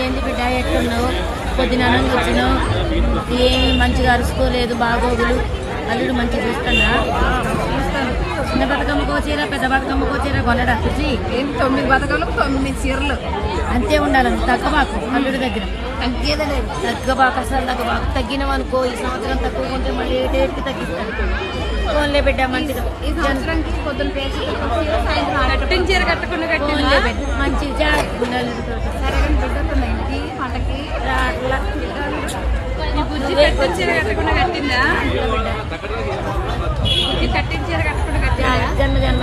ఏంది బిడ్డ ఎట్టున్నావు? పొద్దుననంగా వచ్చినావు, ఏమి మంచిగా అరుసుకోలేదు, బాగోగులు. అల్లుడు మంచిగా చూస్తున్నా. చిన్న బతుకమ్మకో చీర, పెద్ద బతుకమ్మకో చీర కొనడా చూసి 9 బతుకలు 9 చీరలు అంతే ఉండాలని తగ్గబాకు. అల్లుడి దగ్గర తగ్గేదే లేదు. తగ్గబాకు, అసలు తగ్గబాకు. తగ్గినవనుకో ఈ సంవత్సరం తక్కువ కొంటే మళ్ళీ ఏటేటికి తగ్గిస్తాను. ఫోన్లే బిడ్డ మంచిగా. ఈ సంవత్సరానికి పొద్దున్న పేసి సాయంత్రం చీర కట్టకుండా ఫోన్లే బిడ్డ మంచిగా జాగ్రత్త ఉండాలి. సరే కానీ బిడ్డకున్నాయి పంటకి రాట్లా బుజ్జి కట్టిన చీర కట్టకుండా కట్టిందా? బుజ్జి కట్టిన చీర కట్టకుండా కట్టిందా? జన్మ జన్మ